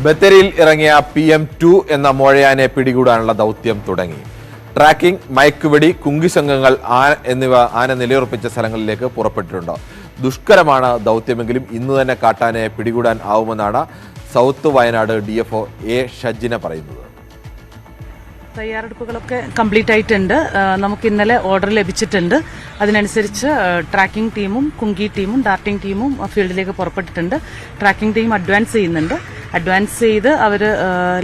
ബത്തേരിയിൽ ഇറങ്ങിയ PM2 എന്ന മോഴയാനെ പിടികൂടാനുള്ള ദൗത്യം തുടങ്ങി. ട്രാക്കിംഗ്, മയക്കുവെടി, കുങ്കി സംഘങ്ങൾ എന്നിവ ആന നിലയുറപ്പിച്ച സ്ഥലങ്ങളിലേക്ക് പുറപ്പെട്ടിട്ടുണ്ട്. ദുഷ്കരമാണ് ദൗത്യമെങ്കിലും ഇന്ന് തന്നെ കാട്ടാനയെ പിടികൂടാൻ ആവുമെന്നാണ് south Wayanad DFO A. Shajina പറയുന്നത്. തയ്യാറെടുപ്പുകളൊക്കെ കംപ്ലീറ്റ് ആയിട്ടുണ്ട്. നമുക്ക് ഇന്നലെ ഓർഡർ ലഭിച്ചിട്ടുണ്ട്. അതിനനുസരിച്ച് ട്രാക്കിംഗ് ടീമും കുങ്കി ടീമും ഡാർട്ടിംഗ് ടീമും ഫീൽഡിലേക്ക് പുറപ്പെട്ടിട്ടുണ്ട്. ട്രാക്കിംഗ് ടീം അഡ്വാൻസ് ചെയ്യുന്നുണ്ട്. അഡ്വാൻസ് ചെയ്ത് അവർ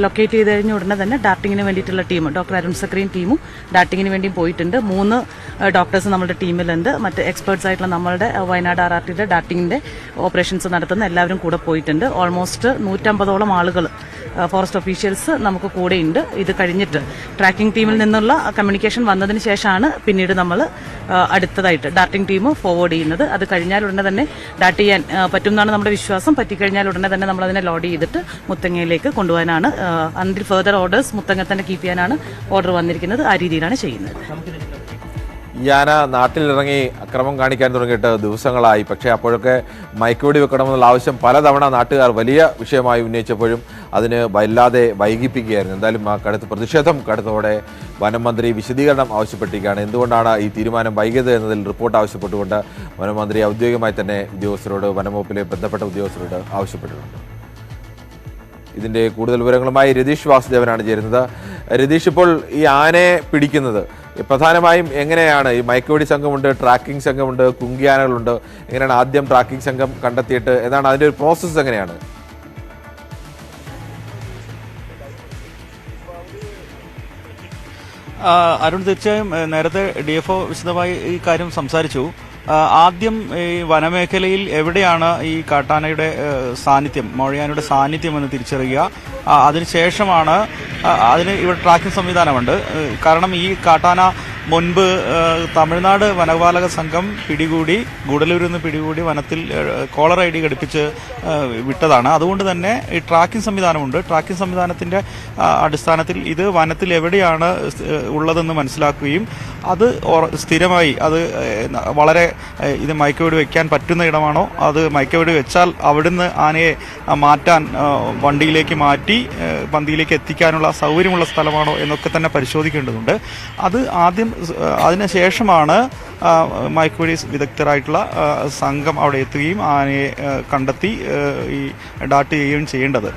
ലൊക്കേറ്റ് ചെയ്ത് കഴിഞ്ഞ ഉടനെ തന്നെ ഡാർട്ടിങ്ങിന് വേണ്ടിയിട്ടുള്ള ടീം, ഡോക്ടർ അരുൺ സക്രീൻ ടീമും ഡാർട്ടിങ്ങിന് വേണ്ടിയും പോയിട്ടുണ്ട്. 3 ഡോക്ടേഴ്സ് നമ്മുടെ ടീമിലുണ്ട്. മറ്റ് എക്സ്പേർട്സ് ആയിട്ടുള്ള നമ്മളുടെ വയനാട് RRTയുടെ ഡാർട്ടിങ്ങിന്റെ ഓപ്പറേഷൻസ് നടത്തുന്ന എല്ലാവരും കൂടെ പോയിട്ടുണ്ട്. ഓൾമോസ്റ്റ് 150ഓളം ആളുകൾ, ഫോറസ്റ്റ് ഒഫീഷ്യൽസ് നമുക്ക് കൂടെയുണ്ട്. ഇത് കഴിഞ്ഞിട്ട് ട്രാക്കിംഗ് ടീമിൽ നിന്നുള്ള കമ്മ്യൂണിക്കേഷൻ വന്നതിന് ശേഷമാണ് പിന്നീട് നമ്മൾ അടുത്തതായിട്ട് ഡാർട്ടിംഗ് ടീം ഫോർവേഡ് ചെയ്യുന്നത്. അത് കഴിഞ്ഞാൽ ഉടനെ തന്നെ ഡാർട്ട് ചെയ്യാൻ പറ്റുമെന്നാണ് നമ്മുടെ വിശ്വാസം. പറ്റിക്കഴിഞ്ഞാൽ ഉടനെ തന്നെ നമ്മൾ അതിനെ ലോഡ് ചെയ്തിട്ട് മുത്തങ്ങയിലേക്ക് കൊണ്ടുപോകാനാണ്. അണ്ടിൽ ഫർദർ ഓർഡേഴ്സ് മുത്തങ്ങ തന്നെ കീപ്പ് ചെയ്യാനാണ് ഓർഡർ വന്നിരിക്കുന്നത്. ആ രീതിയിലാണ് ചെയ്യുന്നത്. ഈ ആന നാട്ടിലിറങ്ങി അക്രമം കാണിക്കാൻ തുടങ്ങിയിട്ട് ദിവസങ്ങളായി. പക്ഷേ അപ്പോഴൊക്കെ മയക്കുവെടി വെക്കണമെന്നുള്ള ആവശ്യം പലതവണ നാട്ടുകാർ വലിയ വിഷയമായി ഉന്നയിച്ചപ്പോഴും അതിന് വല്ലാതെ വൈകിപ്പിക്കുകയായിരുന്നു. എന്തായാലും ആ പ്രതിഷേധം കടുത്തോടെ വനം മന്ത്രി വിശദീകരണം ആവശ്യപ്പെട്ടിരിക്കുകയാണ്. എന്തുകൊണ്ടാണ് ഈ തീരുമാനം വൈകിയത് എന്നതിൽ റിപ്പോർട്ട് ആവശ്യപ്പെട്ടുകൊണ്ട് വനം മന്ത്രി ഔദ്യോഗികമായി തന്നെ ഉദ്യോഗസ്ഥരോട്, വനംവകുപ്പിലെ ബന്ധപ്പെട്ട ഉദ്യോഗസ്ഥരോട് ആവശ്യപ്പെട്ടിട്ടുണ്ട്. ഇതിൻ്റെ കൂടുതൽ വിവരങ്ങളുമായി രതീഷ് വാസുദേവനാണ് ചേരുന്നത്. രതീഷ്, ഇപ്പോൾ ഈ ആനയെ പിടിക്കുന്നത് പ്രധാനമായും എങ്ങനെയാണ്? ഈ മയക്കുവെടി സംഘമുണ്ട്, ട്രാക്കിംഗ് സംഘമുണ്ട്, കുങ്കിയാനകളുണ്ട്. എങ്ങനെയാണ് ആദ്യം ട്രാക്കിംഗ് സംഘം കണ്ടെത്തിയിട്ട് ഏതാണ് അതിൻ്റെ ഒരു പ്രോസസ്സ് എങ്ങനെയാണ്? അരുൺ, തീർച്ചയായും നേരത്തെ DFO വിശദമായി ഈ കാര്യം സംസാരിച്ചു. ആദ്യം ഈ വനമേഖലയിൽ എവിടെയാണ് ഈ കാട്ടാനയുടെ സാന്നിധ്യം, മോഴയാനയുടെ സാന്നിധ്യം എന്ന് തിരിച്ചറിയുക. അതിനുശേഷമാണ് അതിന് ഇവിടെ ട്രാക്കിംഗ് സംവിധാനമുണ്ട്. കാരണം ഈ കാട്ടാന മുൻപ് തമിഴ്നാട് വനപാലക സംഘം പിടികൂടി, ഗൂഡല്ലൂരിൽ നിന്ന് പിടികൂടി വനത്തിൽ കോളർ ID ഘടിപ്പിച്ച് വിട്ടതാണ്. അതുകൊണ്ട് തന്നെ ഈ ട്രാക്കിംഗ് സംവിധാനമുണ്ട്. ട്രാക്കിംഗ് സംവിധാനത്തിന്റെ അടിസ്ഥാനത്തിൽ ഇത് വനത്തിൽ എവിടെയാണ് ഉള്ളതെന്ന് മനസ്സിലാക്കുകയും അത് സ്ഥിരമായി അത് വളരെ ഇത് മയക്കുവെടി വെക്കാൻ പറ്റുന്ന ഇടമാണോ, അത് മയക്കുവെടി വെച്ചാൽ അവിടുന്ന് ആനയെ മാറ്റാൻ വണ്ടിയിലേക്ക് മാറ്റി പന്തിയിലേക്ക് എത്തിക്കാനുള്ള സൗകര്യമുള്ള സ്ഥലമാണോ എന്നൊക്കെ തന്നെ പരിശോധിക്കേണ്ടതുണ്ട്. അത് ആദ്യം, അതിനുശേഷമാണ് മയക്കുവെടി വിദഗ്ധരായിട്ടുള്ള സംഘം അവിടെ എത്തുകയും ആനയെ കണ്ടെത്തി ഈ ഡാട്ട് ചെയ്യുകയും ചെയ്യേണ്ടത്.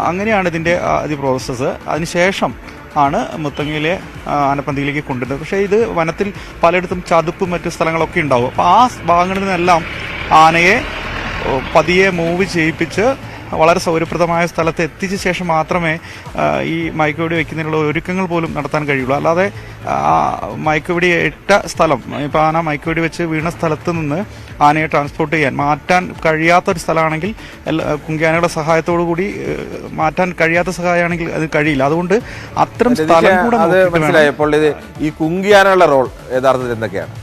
അങ്ങനെയാണ് ഇതിൻ്റെ പ്രോസസ്സ്. അതിനുശേഷം ആണ് മുത്തങ്ങയിലെ ആനപ്പന്തിയിലേക്ക് കൊണ്ടുവരുന്നത്. പക്ഷേ ഇത് വനത്തിൽ പലയിടത്തും ചതുപ്പും മറ്റു സ്ഥലങ്ങളൊക്കെ ഉണ്ടാവും. അപ്പോൾ ആ ഭാഗങ്ങളിൽ നിന്നെല്ലാം ആനയെ പതിയെ മൂവ് ചെയ്യിപ്പിച്ച് വളരെ സൗകര്യപ്രദമായ സ്ഥലത്ത് എത്തിച്ച ശേഷം മാത്രമേ ഈ മയക്കുവെടി വയ്ക്കുന്നതിനുള്ള ഒരുക്കങ്ങൾ പോലും നടത്താൻ കഴിയുള്ളൂ. അല്ലാതെ മയക്കുവെടി ഇട്ട സ്ഥലം, ഇപ്പോൾ ആന മയക്കുവെടി വെച്ച് വീണ സ്ഥലത്ത് നിന്ന് ആനയെ ട്രാൻസ്പോർട്ട് ചെയ്യാൻ മാറ്റാൻ കഴിയാത്തൊരു സ്ഥലമാണെങ്കിൽ, കുങ്കിയാനയുടെ സഹായത്തോടു കൂടി മാറ്റാൻ കഴിയാത്ത സഹായമാണെങ്കിൽ അത് കഴിയില്ല. അതുകൊണ്ട് അത്തരം സ്ഥലം കൂടെ മനസ്സിലായപ്പോൾ ഈ കുങ്കിയാനയുടെ റോൾ യഥാർത്ഥത്തിൽ എന്തൊക്കെയാണ്?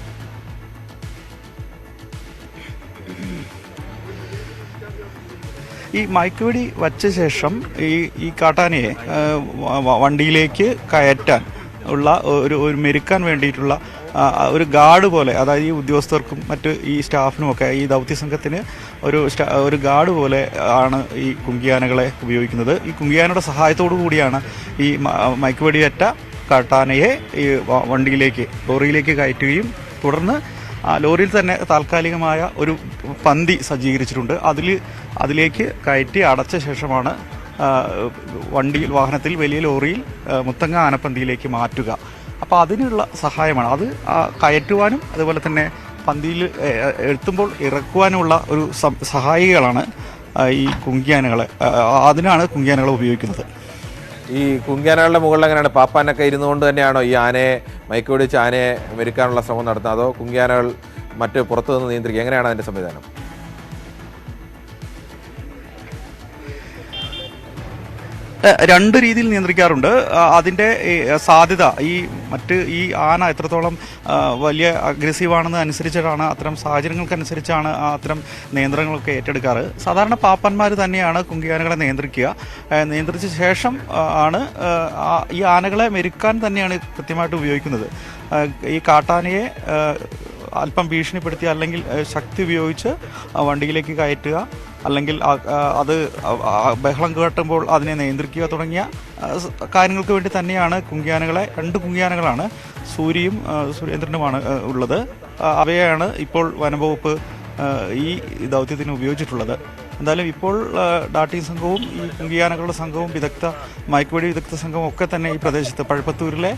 ഈ മയക്കുവെടി വച്ച ശേഷം ഈ കാട്ടാനയെ വണ്ടിയിലേക്ക് കയറ്റാൻ ഉള്ള ഒരു മെരുക്കാൻ വേണ്ടിയിട്ടുള്ള ഒരു ഗാർഡ് പോലെ, അതായത് ഈ ഉദ്യോഗസ്ഥർക്കും മറ്റ് ഈ സ്റ്റാഫിനുമൊക്കെ, ഈ ദൗത്യസംഘത്തിന് ഒരു ഗാർഡ് പോലെ ആണ് ഈ കുങ്കിയാനകളെ ഉപയോഗിക്കുന്നത്. ഈ കുങ്കിയാനയുടെ സഹായത്തോടു കൂടിയാണ് ഈ മയക്കുവെടിയേറ്റ കാട്ടാനയെ ഈ വണ്ടിയിലേക്ക്, ലോറിയിലേക്ക് കയറ്റുകയും തുടർന്ന് ലോറിയിൽ തന്നെ താൽക്കാലികമായ ഒരു പന്തി സജ്ജീകരിച്ചിട്ടുണ്ട്. അതിലേക്ക് കയറ്റി അടച്ച ശേഷമാണ് വാഹനത്തിൽ, വലിയ ലോറിയിൽ മുത്തങ്ങ ആനപ്പന്തിയിലേക്ക് മാറ്റുക. അപ്പോൾ അതിനുള്ള സഹായമാണ് അത്. കയറ്റുവാനും അതുപോലെ തന്നെ പന്തിയിൽ എത്തുമ്പോൾ ഇറക്കുവാനുമുള്ള ഒരു സഹായികളാണ് ഈ കുങ്കിയാനകളെ. അതിനാണ് കുങ്കിയാനകളെ ഉപയോഗിക്കുന്നത്. ഈ കുങ്കിയാനകളുടെ മുകളിൽ എങ്ങനെയാണ്? പാപ്പാനൊക്കെ ഇരുന്നുകൊണ്ട് തന്നെയാണോ ഈ ആനയെ മയക്കുവെടി വെച്ച് ആനയെ മെരുക്കാനുള്ള ശ്രമം നടത്തുന്നത്, അതോ കുങ്കിയാനകൾ മറ്റ് പുറത്തു നിന്ന് നിയന്ത്രിക്കുക? എങ്ങനെയാണ് അതിൻ്റെ സംവിധാനം? രണ്ട് രീതിയിൽ നിയന്ത്രിക്കാറുണ്ട്. അതിൻ്റെ സാധ്യത, ഈ ആന എത്രത്തോളം വലിയ അഗ്രസീവാണെന്ന് അനുസരിച്ചിട്ടാണ്, അത്തരം സാഹചര്യങ്ങൾക്കനുസരിച്ചാണ് അത്തരം നിയന്ത്രണങ്ങളൊക്കെ ഏറ്റെടുക്കാറ്. സാധാരണ പാപ്പന്മാർ തന്നെയാണ് കുങ്കിയാനകളെ നിയന്ത്രിക്കുക. നിയന്ത്രിച്ച ശേഷം ആണ് ഈ ആനകളെ മെരുക്കാൻ തന്നെയാണ് കൃത്യമായിട്ട് ഉപയോഗിക്കുന്നത്. ഈ കാട്ടാനയെ അല്പം ഭീഷണിപ്പെടുത്തി അല്ലെങ്കിൽ ശക്തി ഉപയോഗിച്ച് വണ്ടിയിലേക്ക് കയറ്റുക, അല്ലെങ്കിൽ അത് ബഹളം കേട്ടുമ്പോൾ അതിനെ നിയന്ത്രിക്കുക തുടങ്ങിയ കാര്യങ്ങൾക്ക് വേണ്ടി തന്നെയാണ് കുങ്കിയാനകളെ, 2 കുങ്കിയാനകളാണ്, സൂര്യയും സുരേന്ദ്രനുമാണ് ഉള്ളത്. അവയെയാണ് ഇപ്പോൾ വനംവകുപ്പ് ഈ ദൗത്യത്തിന് ഉപയോഗിച്ചിട്ടുള്ളത്. എന്തായാലും ഇപ്പോൾ ഡാർട്ടിംഗ് സംഘവും ഈ കുങ്കിയാനകളുടെ സംഘവും മയക്കുവെടി വിദഗ്ധ സംഘവും ഒക്കെ തന്നെ ഈ പ്രദേശത്ത് പഴുപ്പത്തൂരിലെ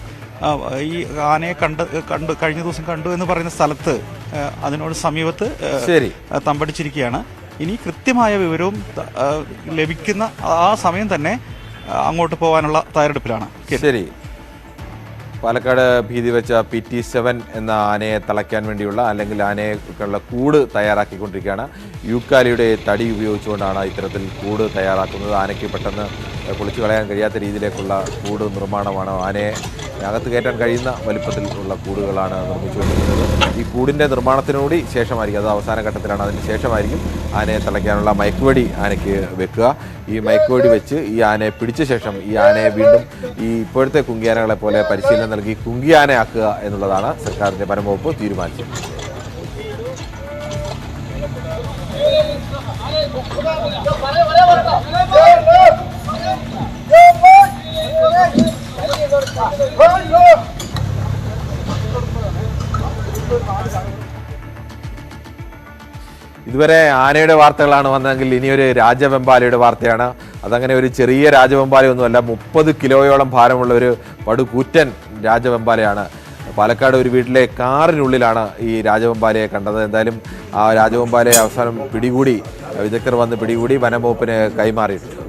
ഈ ആനയെ കഴിഞ്ഞ ദിവസം കണ്ടു എന്ന് പറയുന്ന സ്ഥലത്ത് അതിനോട് സമീപത്ത് തമ്പടിച്ചിരിക്കുകയാണ്. ഇനി കൃത്യമായ വിവരവും ലഭിക്കുന്ന ആ സമയം തന്നെ അങ്ങോട്ട് പോകാനുള്ള തയ്യാറെടുപ്പിലാണ്. ശരി. പാലക്കാട് ഭീതി വെച്ച PT-7 എന്ന ആനയെ തളയ്ക്കാൻ വേണ്ടിയുള്ള അല്ലെങ്കിൽ ആനയ്ക്കുള്ള കൂട് തയ്യാറാക്കിക്കൊണ്ടിരിക്കുകയാണ്. യൂക്കാലിയുടെ തടി ഉപയോഗിച്ചുകൊണ്ടാണ് ഇത്തരത്തിൽ കൂട് തയ്യാറാക്കുന്നത്. ആനയ്ക്ക് പെട്ടെന്ന് പൊളിച്ചു കളയാൻ കഴിയാത്ത രീതിയിലേക്കുള്ള കൂട് നിർമ്മാണമാണ്. ആനയെ അകത്ത് കയറ്റാൻ കഴിയുന്ന വലിപ്പത്തിൽ ഉള്ള കൂടുകളാണ് നിർമ്മിച്ചുകൊണ്ടിരിക്കുന്നത്. ഈ കൂടിൻ്റെ നിർമ്മാണത്തിനുകൂടി ശേഷമായിരിക്കും, അത് അവസാന ഘട്ടത്തിലാണ്, അതിന് ശേഷമായിരിക്കും ആനയെ തളയ്ക്കാനുള്ള മയക്കുവെടി ആനയ്ക്ക് വെക്കുക. ഈ മയക്കുവെടി വെച്ച് ഈ ആനയെ പിടിച്ച ശേഷം ഈ ആനയെ വീണ്ടും ഈ ഇപ്പോഴത്തെ കുങ്കിയാനകളെ പോലെ പരിശീലനം നൽകി കുങ്കിയാനയാക്കുക എന്നുള്ളതാണ് സർക്കാരിൻ്റെ വനംവകുപ്പ് തീരുമാനിച്ചത്. ഇതുവരെ ആനയുടെ വാർത്തകളാണ് വന്നതെങ്കിൽ ഇനിയൊരു രാജവെമ്പാലയുടെ വാർത്തയാണ്. അതങ്ങനെ ഒരു ചെറിയ രാജവെമ്പാലയൊന്നുമല്ല, 30 കിലോയോളം ഭാരമുള്ള ഒരു പടുകൂറ്റൻ രാജവെമ്പാലയാണ്. പാലക്കാട് ഒരു വീട്ടിലെ കാറിനുള്ളിലാണ് ഈ രാജവെമ്പാലയെ കണ്ടത്. എന്തായാലും ആ രാജവെമ്പാലയെ അവസാനം പിടികൂടി, വിദഗ്ധർ വന്ന് പിടികൂടി വനംവകുപ്പിന് കൈമാറിയിട്ടുണ്ട്.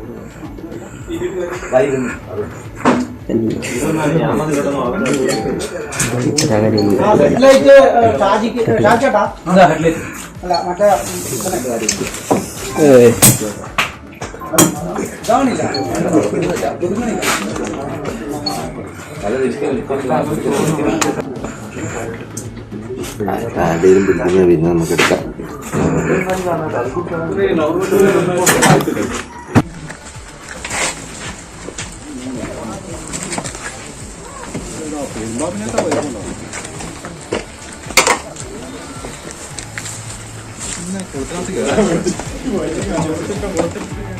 ആരുടെയും പിടിക്കുന്ന പിന്നെ നമുക്ക് എടുക്കാം. കൊടുത്തിട്ട്